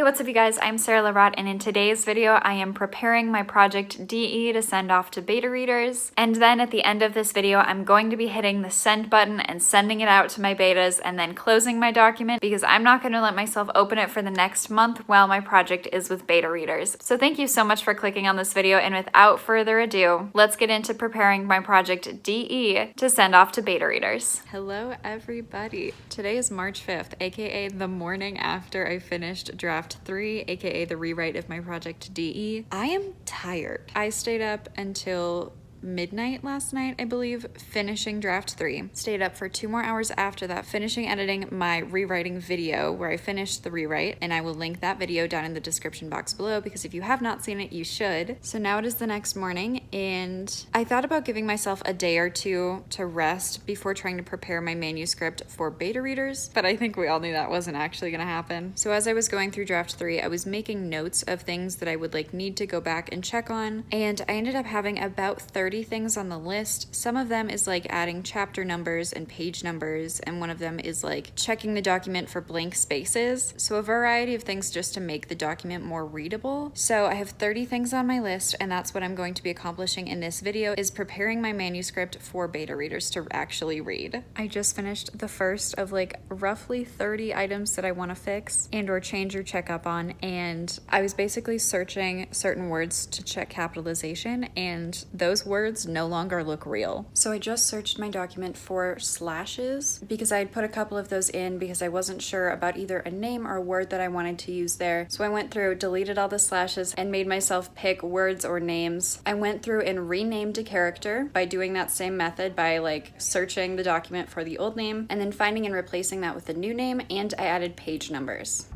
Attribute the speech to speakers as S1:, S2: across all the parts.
S1: what's up you guys? I'm Sarah Larotte, and in today's video I am preparing my project DE to send off to beta readers. And then at the end of this video I'm going to be hitting the send button and sending it out to my betas and then closing my document because I'm not going to let myself open it for the next month while my project is with beta readers. So thank you so much for clicking on this video, and without further ado, let's get into preparing my project DE to send off to beta readers. Hello everybody. Today is March 5th, aka the morning after I finished draft 3, aka the rewrite of my project DE. I am tired. I stayed up until midnight last night, I believe, finishing draft 3. Stayed up for 2 more hours after that, finishing editing my rewriting video where I finished the rewrite, and I will link that video down in the description box below because if you have not seen it, you should. So now it is the next morning, and I thought about giving myself a day or two to rest before trying to prepare my manuscript for beta readers, but I think we all knew that wasn't actually gonna happen. So as I was going through draft 3, I was making notes of things that I would need to go back and check on, and I ended up having about 30 things on the list. Some of them is adding chapter numbers and page numbers, and one of them is checking the document for blank spaces. So a variety of things just to make the document more readable. So I have 30 things on my list, and that's what I'm going to be accomplishing in this video, is preparing my manuscript for beta readers to actually read. I just finished the first of roughly 30 items that I want to fix and or change or check up on, and I was basically searching certain words to check capitalization, and those words no longer look real. So I just searched my document for slashes because I had put a couple of those in because I wasn't sure about either a name or a word that I wanted to use there. So I went through, deleted all the slashes, and made myself pick words or names. I went through and renamed a character by doing that same method by searching the document for the old name and then finding and replacing that with a new name, and I added page numbers.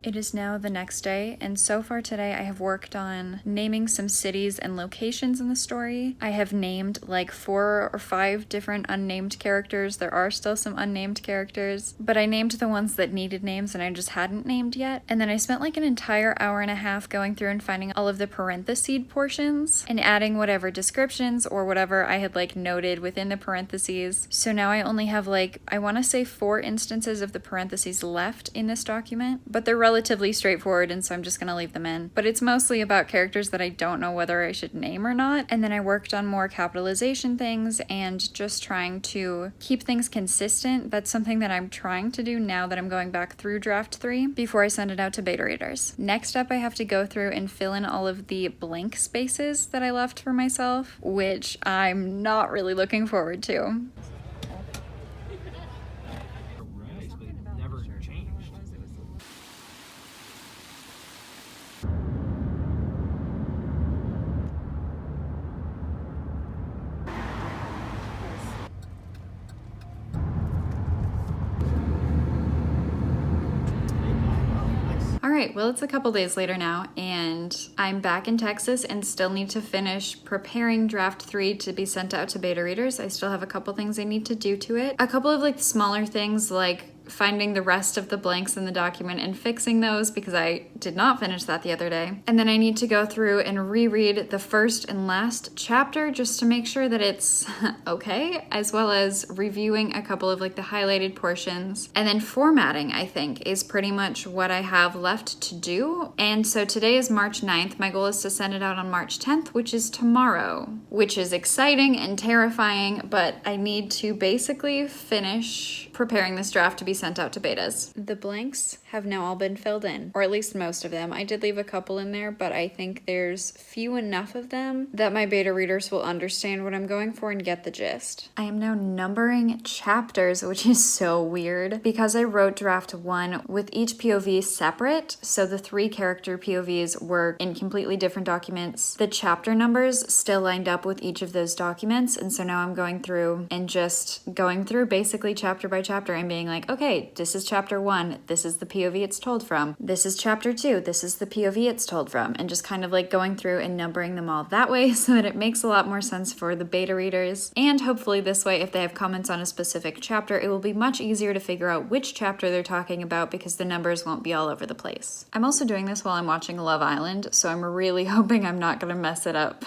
S1: It is now the next day, and so far today I have worked on naming some cities and locations in the story. I have named 4 or 5 different unnamed characters. There are still some unnamed characters, but I named the ones that needed names and I just hadn't named yet. And then I spent an entire hour and a half going through and finding all of the parentheses portions and adding whatever descriptions or whatever I had noted within the parentheses. So now I only have I want to say 4 instances of the parentheses left in this document, but they're relatively straightforward, and so I'm just gonna leave them in. But it's mostly about characters that I don't know whether I should name or not. And then I worked on more capitalization things and just trying to keep things consistent. That's something that I'm trying to do now that I'm going back through draft 3 before I send it out to beta readers. Next up, I have to go through and fill in all of the blank spaces that I left for myself, which I'm not really looking forward to. Alright, well it's a couple days later now, and I'm back in Texas and still need to finish preparing draft 3 to be sent out to beta readers. I still have a couple things I need to do to it. A couple of smaller things finding the rest of the blanks in the document and fixing those because I did not finish that the other day. And then I need to go through and reread the first and last chapter just to make sure that it's okay, as well as reviewing a couple of the highlighted portions. And then formatting, I think, is pretty much what I have left to do. And so today is March 9th. My goal is to send it out on March 10th, which is tomorrow, which is exciting and terrifying, but I need to basically finish preparing this draft to be sent out to betas. The blanks have now all been filled in, or at least most of them. I did leave a couple in there, but I think there's few enough of them that my beta readers will understand what I'm going for and get the gist. I am now numbering chapters, which is so weird because I wrote draft 1 with each POV separate, so the 3 character POVs were in completely different documents. The chapter numbers still lined up with each of those documents, and so now I'm going through and just going through basically chapter by chapter and being okay, okay, this is chapter 1, this is the POV it's told from. This is chapter 2, this is the POV it's told from. And just kind of like going through and numbering them all that way so that it makes a lot more sense for the beta readers. And hopefully this way, if they have comments on a specific chapter, it will be much easier to figure out which chapter they're talking about because the numbers won't be all over the place. I'm also doing this while I'm watching Love Island, so I'm really hoping I'm not gonna mess it up.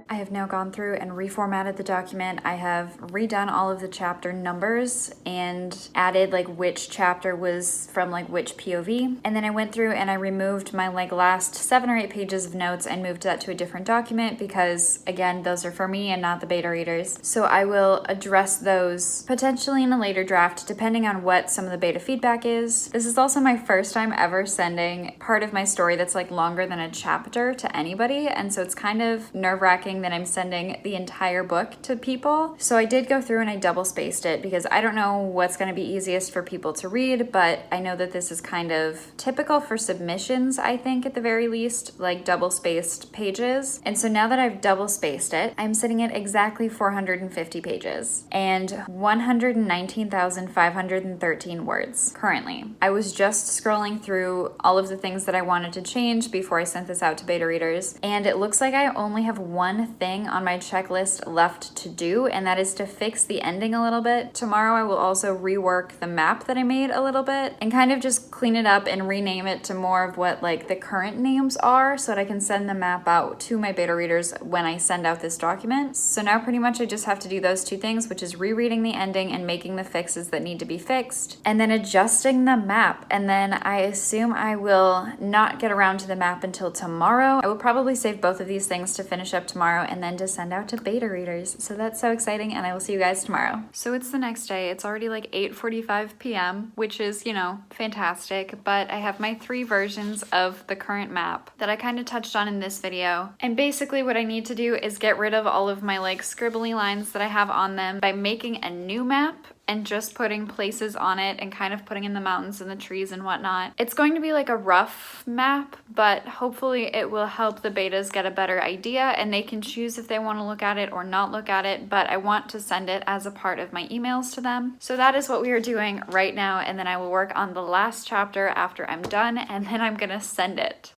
S1: I have now gone through and reformatted the document. I have redone all of the chapter numbers and added like which chapter was from like which POV. And then I went through and I removed my like last 7 or 8 pages of notes and moved that to a different document because again, those are for me and not the beta readers. So I will address those potentially in a later draft depending on what some of the beta feedback is. This is also my first time ever sending part of my story that's like longer than a chapter to anybody. And so it's kind of nerve-wracking that I'm sending the entire book to people. So I did go through and I double spaced it because I don't know what's going to be easiest for people to read, but I know that this is kind of typical for submissions, I think at the very least, like double spaced pages. And so now that I've double spaced it, I'm sitting at exactly 450 pages and 119,513 words currently. I was just scrolling through all of the things that I wanted to change before I sent this out to beta readers, and it looks like I only have one thing on my checklist left to do, and that is to fix the ending a little bit. Tomorrow I will also rework the map that I made a little bit and kind of just clean it up and rename it to more of what like the current names are so that I can send the map out to my beta readers when I send out this document. So now pretty much I just have to do those 2 things, which is rereading the ending and making the fixes that need to be fixed, and then adjusting the map. And then I assume I will not get around to the map until tomorrow. I will probably save both of these things to finish up tomorrow and then to send out to beta readers. So that's so exciting, and I will see you guys tomorrow. So it's the next day. It's already like 8:45 p.m., which is, you know, fantastic, but I have my 3 versions of the current map that I kind of touched on in this video. And basically what I need to do is get rid of all of my like scribbly lines that I have on them by making a new map and just putting places on it and kind of putting in the mountains and the trees and whatnot. It's going to be like a rough map, but hopefully it will help the betas get a better idea and they can choose if they want to look at it or not look at it, but I want to send it as a part of my emails to them. So that is what we are doing right now, and then I will work on the last chapter after I'm done, and then I'm gonna send it.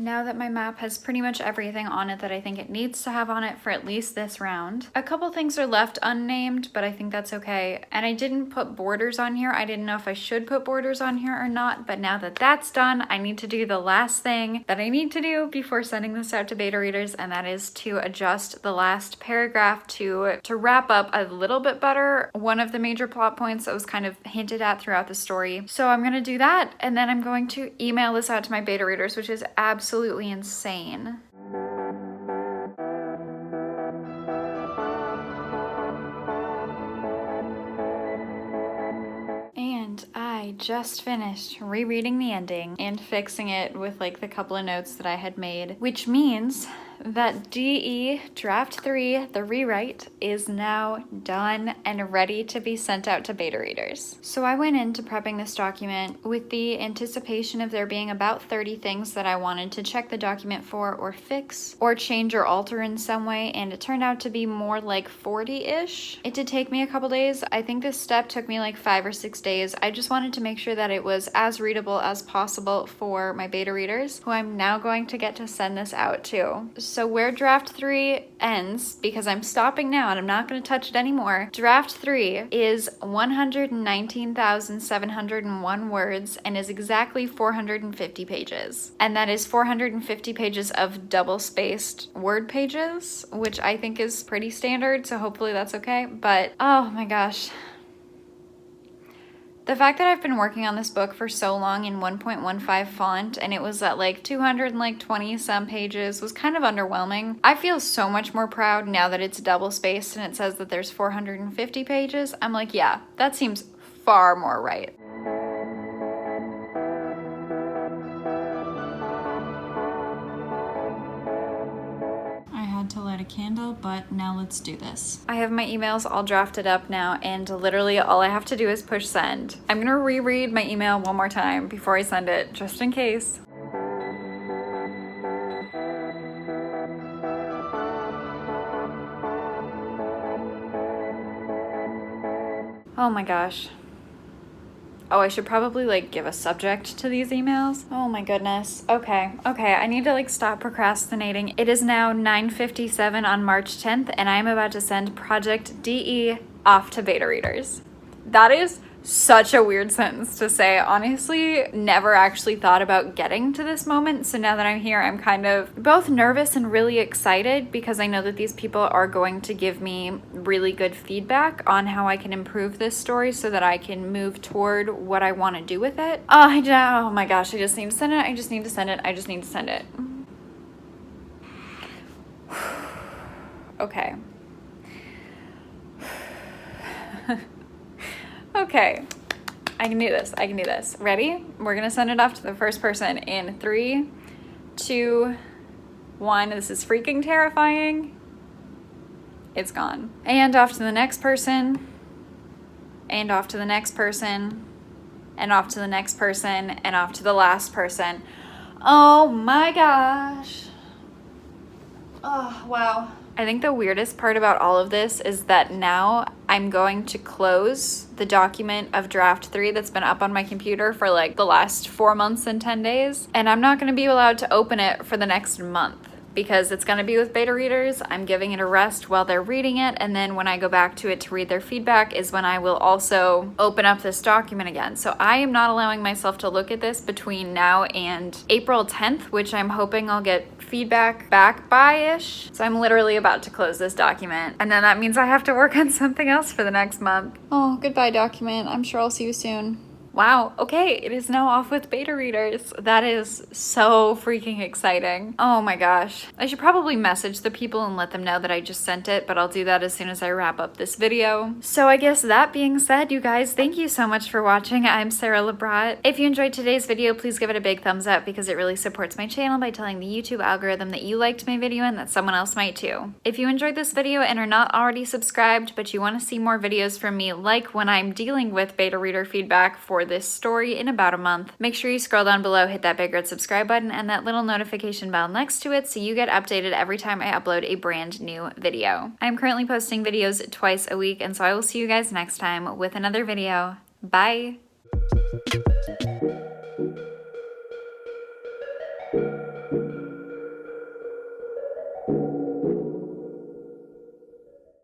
S1: Now that my map has pretty much everything on it that I think it needs to have on it for at least this round. A couple things are left unnamed, but I think that's okay. And I didn't put borders on here. I didn't know if I should put borders on here or not, but now that that's done, I need to do the last thing that I need to do before sending this out to beta readers, and that is to adjust the last paragraph to wrap up a little bit better one of the major plot points that was kind of hinted at throughout the story. So I'm gonna do that, and then I'm going to email this out to my beta readers, which is absolutely insane. And I just finished rereading the ending and fixing it with like the couple of notes that I had made, which means that DE Draft 3, the rewrite, is now done and ready to be sent out to beta readers. So I went into prepping this document with the anticipation of there being about 30 things that I wanted to check the document for or fix or change or alter in some way, and it turned out to be more like 40-ish. It did take me a couple days. I think this step took me like 5 or 6 days. I just wanted to make sure that it was as readable as possible for my beta readers, who I'm now going to get to send this out to. So where draft 3 ends, because I'm stopping now and I'm not going to touch it anymore, draft 3 is 119,701 words and is exactly 450 pages. And that is 450 pages of double-spaced word pages, which I think is pretty standard, so hopefully that's okay. But oh my gosh. The fact that I've been working on this book for so long in 1.15 font and it was at like 220 some pages was kind of underwhelming. I feel so much more proud now that it's double spaced and it says that there's 450 pages. I'm like, yeah, that seems far more right. what? Now let's do this. I have my emails all drafted up now, and literally all I have to do is push send. I'm gonna reread my email one more time before I send it, just in case. Oh my gosh. Oh, I should probably like give a subject to these emails. Oh my goodness. Okay, I need to like stop procrastinating. It is now 9:57 on March 10th, and I'm about to send Project DE off to beta readers. That is such a weird sentence to say. Honestly, never actually thought about getting to this moment. So now that I'm here, I'm kind of both nervous and really excited because I know that these people are going to give me really good feedback on how I can improve this story so that I can move toward what I want to do with it. Oh my gosh, I just need to send it. I just need to send it. Okay. Okay, I can do this. Ready? We're gonna send it off to the first person in 3, 2, 1. This is freaking terrifying. It's gone. And off to the next person, and off to the next person, and off to the next person, and off to the last person. Oh my gosh. Oh, wow. I think the weirdest part about all of this is that now I'm going to close the document of draft 3 that's been up on my computer for like the last 4 months and 10 days. And I'm not going to be allowed to open it for the next month because it's going to be with beta readers. I'm giving it a rest while they're reading it. And then when I go back to it to read their feedback is when I will also open up this document again. So I am not allowing myself to look at this between now and April 10th, which I'm hoping I'll get feedback back by-ish. So I'm literally about to close this document. And then that means I have to work on something else for the next month. Oh, goodbye document. I'm sure I'll see you soon. Wow, okay, it is now off with beta readers. That is so freaking exciting. Oh my gosh. I should probably message the people and let them know that I just sent it, but I'll do that as soon as I wrap up this video. So I guess that being said, you guys, thank you so much for watching. I'm Sarah Labrat. If you enjoyed today's video, please give it a big thumbs up because it really supports my channel by telling the YouTube algorithm that you liked my video and that someone else might too. If you enjoyed this video and are not already subscribed, but you want to see more videos from me, like when I'm dealing with beta reader feedback for this story in about a month, make sure you scroll down below, hit that big red subscribe button and that little notification bell next to it so you get updated every time I upload a brand new video. I'm currently posting videos twice a week, and so I will see you guys next time with another video. Bye!